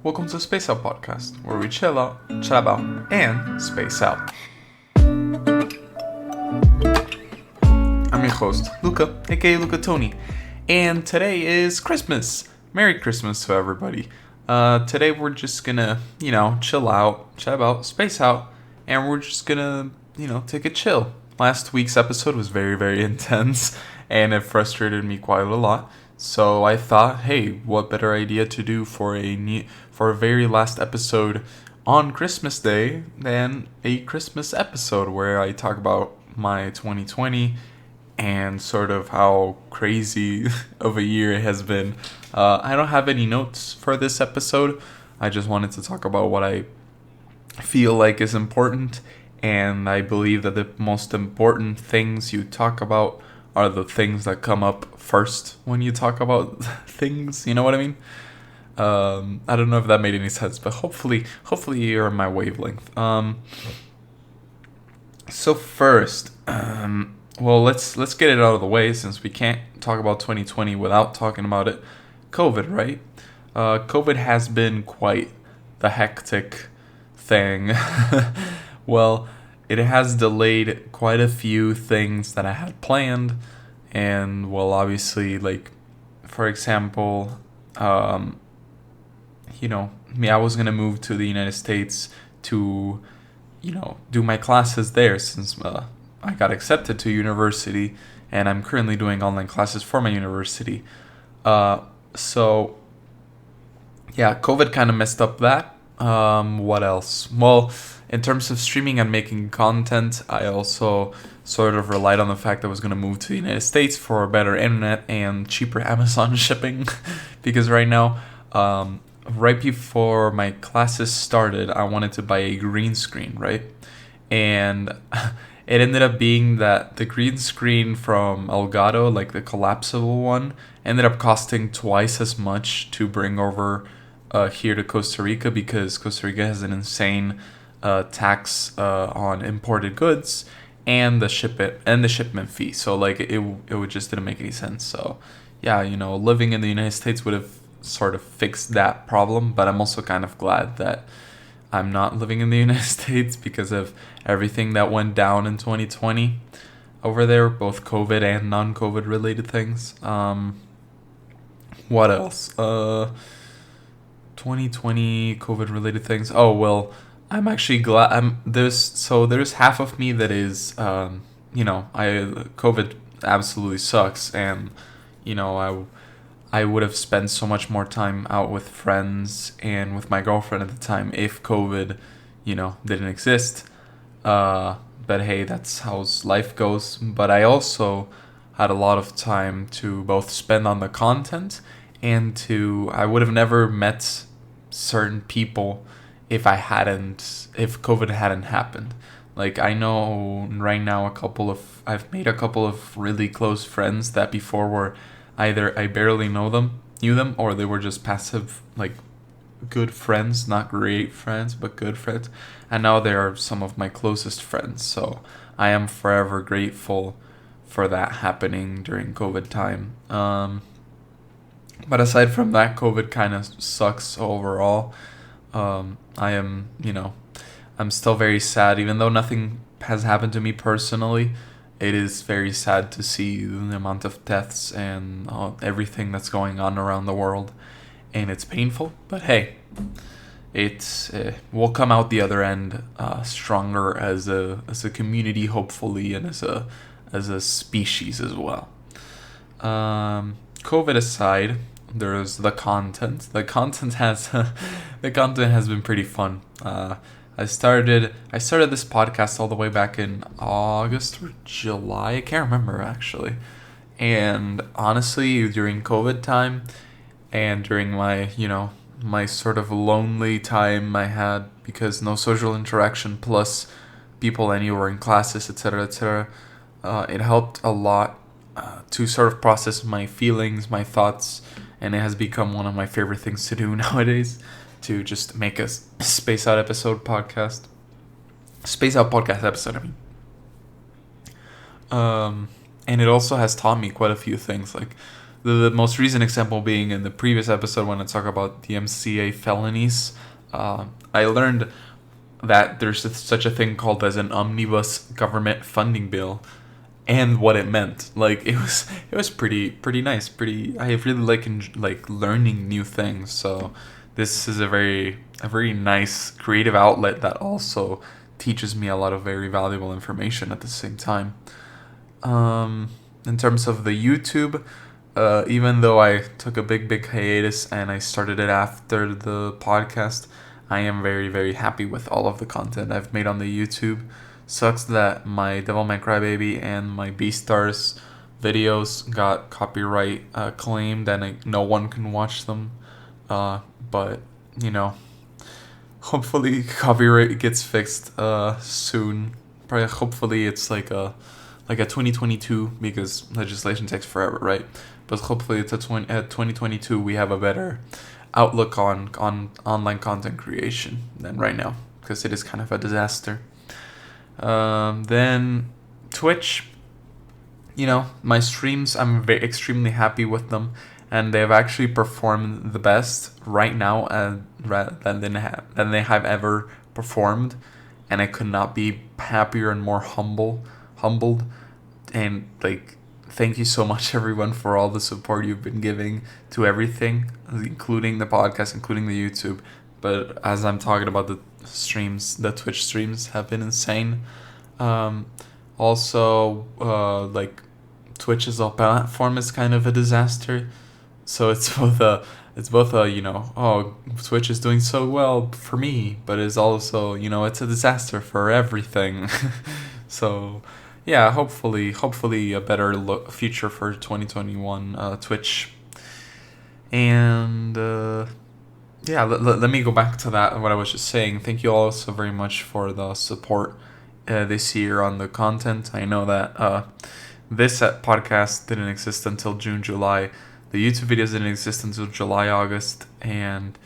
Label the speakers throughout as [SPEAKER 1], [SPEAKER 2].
[SPEAKER 1] Welcome to Space Out Podcast, where we chill out, chat about, and space out. I'm your host, Luca, a.k.a. LucaTony, and today is Christmas. Merry Christmas to everybody. Today we're just gonna, chill out, chat about, space out, and we're just gonna, take a chill. Last week's episode was very, very intense, and it frustrated me quite a lot. So I thought, hey, what better idea to do for a very last episode on Christmas Day than a Christmas episode where I talk about my 2020 and sort of how crazy of a year it has been. I don't have any notes for this episode. I just wanted to talk about what I feel like is important, and I believe that the most important things you talk about are the things that come up first when you talk about things. You know what I mean? I don't know if that made any sense, but hopefully you're on my wavelength. So first, let's get it out of the way since we can't talk about 2020 without talking about it. COVID, right? COVID has been quite the hectic thing. Well, it has delayed quite a few things that I had planned, and obviously, for example, I was gonna move to the United States to, do my classes there since I got accepted to university, and I'm currently doing online classes for my university. So yeah, COVID kind of messed up that. What else? Well, in terms of streaming and making content, I also sort of relied on the fact that I was going to move to the United States for better internet and cheaper Amazon shipping. Because right now, right before my classes started, I wanted to buy a green screen, right? And it ended up being that the green screen from Elgato, like the collapsible one, ended up costing twice as much to bring over here to Costa Rica, because Costa Rica has an insane tax on imported goods and the shipment fee. So it just didn't make any sense. So yeah, living in the United States would have sort of fixed that problem. But I'm also kind of glad that I'm not living in the United States because of everything that went down in 2020 over there, both COVID and non-COVID related things. What else? 2020 COVID related things. Oh, well, I'm actually glad there's half of me that is COVID absolutely sucks, and I would have spent so much more time out with friends and with my girlfriend at the time if COVID didn't exist. But hey, that's how life goes. But I also had a lot of time to both spend on the content and I would have never met certain people if COVID hadn't happened. Like, I know right now I've made a couple of really close friends that before were either I barely knew them, or they were just passive, good friends, not great friends, but good friends. And now they are some of my closest friends. So I am forever grateful for that happening during COVID time. But aside from that, COVID kind of sucks overall. I'm still very sad, even though nothing has happened to me personally. It is very sad to see the amount of deaths and everything that's going on around the world, and it's painful. But hey, we'll come out the other end stronger as a community, hopefully, and as a species as well. COVID aside, there's the content. The content has been pretty fun. I started this podcast all the way back in August or July. I can't remember actually. And honestly, during COVID time and during my sort of lonely time I had because no social interaction plus people I knew were in classes, etc., etc., it helped a lot to sort of process my feelings, my thoughts, and it has become one of my favorite things to do nowadays, to just make a Space Out podcast episode, and it also has taught me quite a few things. Like, The most recent example being in the previous episode when I talk about the MCA felonies. I learned that there's such a thing called as an omnibus government funding bill, and what it meant. Like it was pretty nice. I really like learning new things. So this is a very nice creative outlet that also teaches me a lot of very valuable information at the same time. In terms of the YouTube, even though I took a big hiatus and I started it after the podcast, I am very happy with all of the content I've made on the YouTube. Sucks that my Devilman Crybaby and my Beastars videos got copyright claimed and no one can watch them. But you know, hopefully copyright gets fixed soon. Probably hopefully it's like a 2022, because legislation takes forever, right? But hopefully it's 2022 we have a better outlook on online content creation than right now, because it is kind of a disaster. Then Twitch, my streams, I'm extremely happy with them, and they've actually performed the best right now than they have ever performed, and I could not be happier and more humbled, and like, thank you so much everyone for all the support you've been giving to everything, including the podcast, including the YouTube. But as I'm talking about the streams, the Twitch streams have been insane. Also, like, Twitch as a platform is kind of a disaster. So it's both a Twitch is doing so well for me, but it's also, it's a disaster for everything. So yeah, hopefully a better future for 2021 Twitch. And yeah, let me go back to that, what I was just saying. Thank you all so very much for the support this year on the content. I know that this podcast didn't exist until June, July. The YouTube videos didn't exist until July, August, and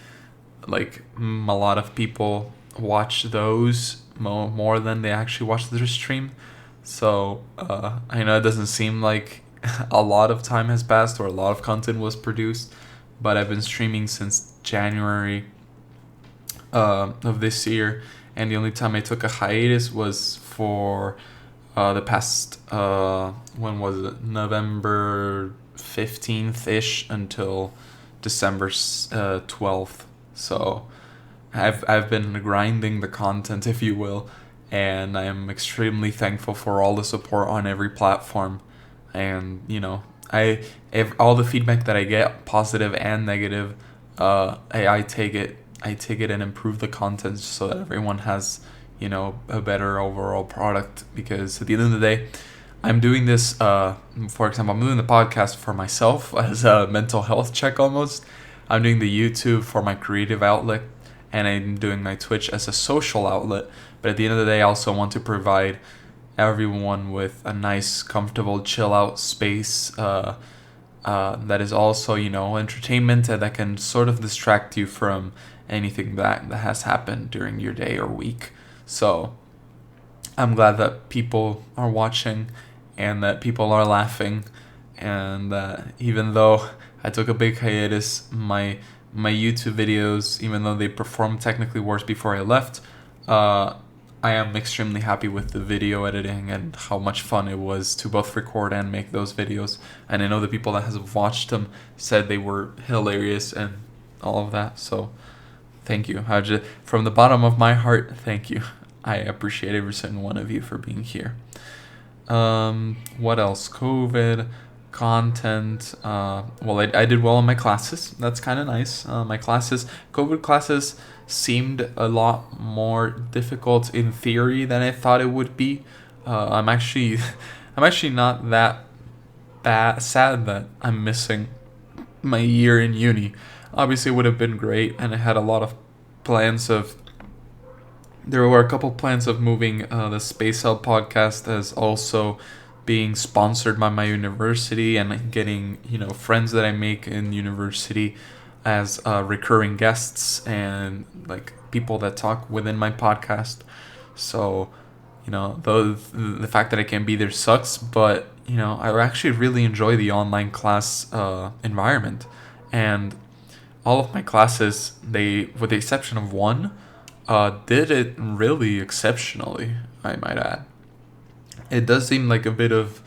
[SPEAKER 1] like a lot of people watch those more than they actually watch the stream. So I know it doesn't seem like a lot of time has passed or a lot of content was produced, but I've been streaming since January of this year, and the only time I took a hiatus was for the past when was it, November 15th-ish until December 12th. So I've been grinding the content, if you will, and I am extremely thankful for all the support on every platform. And if all the feedback that I get, positive and negative, I take it and improve the content so that everyone has a better overall product. Because at the end of the day, I'm doing this, for example, I'm doing the podcast for myself as a mental health check almost. I'm doing the YouTube for my creative outlet, and I'm doing my Twitch as a social outlet. But at the end of the day, I also want to provide everyone with a nice, comfortable, chill out space that is also, entertainment, and that can sort of distract you from anything that has happened during your day or week. So I'm glad that people are watching and that people are laughing, and even though I took a big hiatus, my YouTube videos, even though they performed technically worse before I left, I am extremely happy with the video editing and how much fun it was to both record and make those videos. And I know the people that have watched them said they were hilarious and all of that. So thank you. From the bottom of my heart, thank you. I appreciate every single one of you for being here. What else? COVID, content. Well, I did well in my classes. That's kind of nice. My COVID classes seemed a lot more difficult in theory than I thought it would be. I'm actually not that sad that I'm missing my year in uni. Obviously, it would have been great, and I had a lot of plans of. There were a couple plans of moving the Space Out podcast as also being sponsored by my university, and getting friends that I make in university as recurring guests and like people that talk within my podcast. So the fact that I can't be there sucks, but I actually really enjoy the online class environment, and all of my classes, they, with the exception of one, did it really exceptionally, I might add. It does seem like a bit of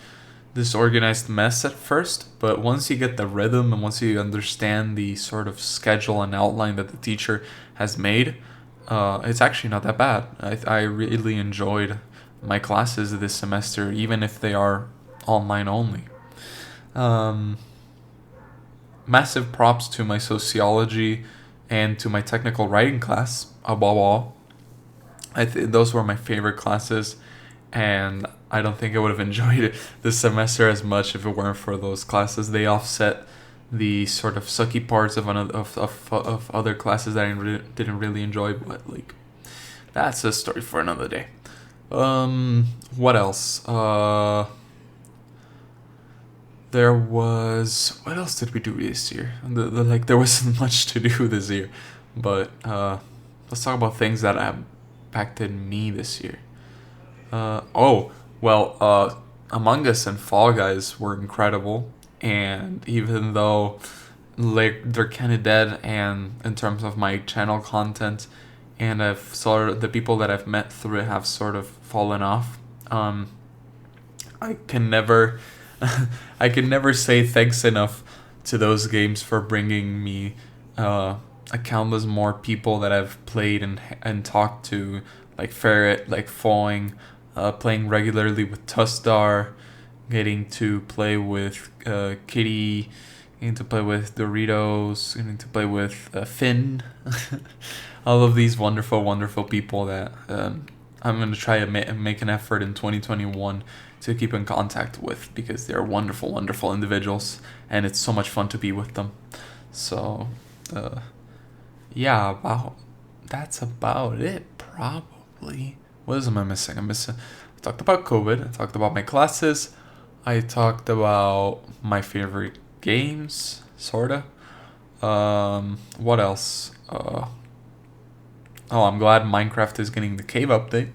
[SPEAKER 1] disorganized mess at first, but once you get the rhythm and once you understand the sort of schedule and outline that the teacher has made, it's actually not that bad. I really enjoyed my classes this semester, even if they are online only. Um, Massive props to my sociology and to my technical writing class, above all. Those were my favorite classes, and I don't think I would have enjoyed it this semester as much if it weren't for those classes. They offset the sort of sucky parts of other classes that didn't really enjoy, but like that's a story for another day. What else? What else did we do this year? There wasn't much to do this year, but let's talk about things that impacted me this year. Among Us and Fall Guys were incredible, and even though like they're kind of dead, and in terms of my channel content, and I've sort of the people that I've met through it have sort of fallen off. I can never, I can never say thanks enough to those games for bringing me a countless more people that I've played and talked to, like Ferret, like Foing, playing regularly with Tustar, getting to play with Kitty, getting to play with Doritos, getting to play with Finn. All of these wonderful, wonderful people that I'm going to try to make an effort in 2021 to keep in contact with, because they're wonderful, wonderful individuals, and it's so much fun to be with them. So, that's about it, probably. What am I missing? I talked about COVID, I talked about my classes, I talked about my favorite games, sorta. What else? I'm glad Minecraft is getting the cave update,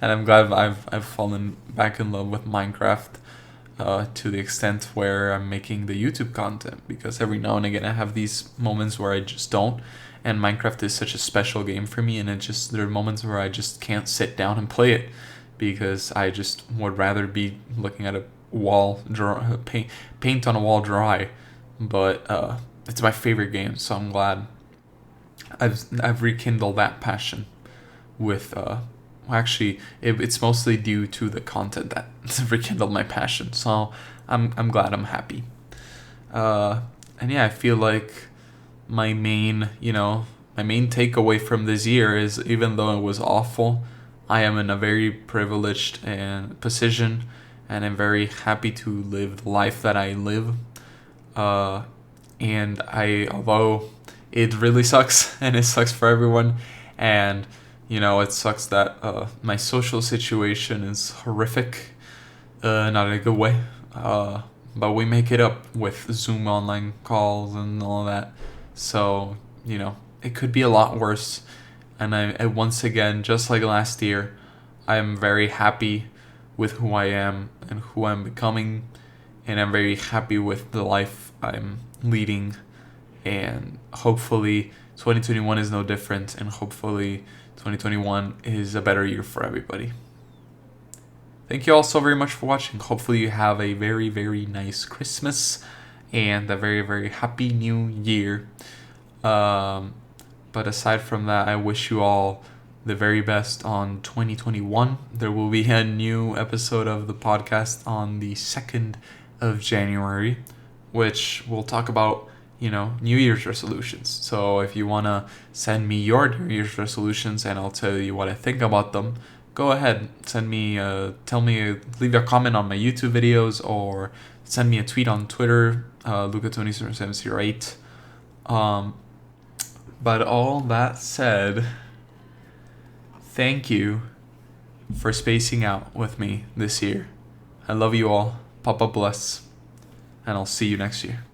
[SPEAKER 1] and I'm glad I've fallen back in love with Minecraft to the extent where I'm making the YouTube content, because every now and again I have these moments where I just don't, and Minecraft is such a special game for me, and there are moments where I just can't sit down and play it because I just would rather be looking at a wall paint on a wall dry, but it's my favorite game, so I'm glad I've rekindled that passion with it's mostly due to the content that rekindled my passion, so I'm glad, I'm happy. And yeah, I feel like my main takeaway from this year is, even though it was awful, I am in a very privileged position, and I'm very happy to live the life that I live. Although it really sucks, and it sucks for everyone, and it sucks that my social situation is horrific, not in a good way, but we make it up with Zoom online calls and all that. So it could be a lot worse, and I once again, just like last year, I am very happy with who I am and who I'm becoming, and I'm very happy with the life I'm leading, and hopefully 2021 is no different, and hopefully 2021 is a better year for everybody. Thank you all so very much for watching. Hopefully you have a very, very nice Christmas and a very, very happy new year. But aside from that, I wish you all the very best on 2021. There will be a new episode of the podcast on the 2nd of January, which will talk about New Year's resolutions. So if you want to send me your New Year's resolutions and I'll tell you what I think about them, go ahead, send me, leave a comment on my YouTube videos, or send me a tweet on Twitter, LucaTony708. But all that said, thank you for spacing out with me this year. I love you all. Papa bless. And I'll see you next year.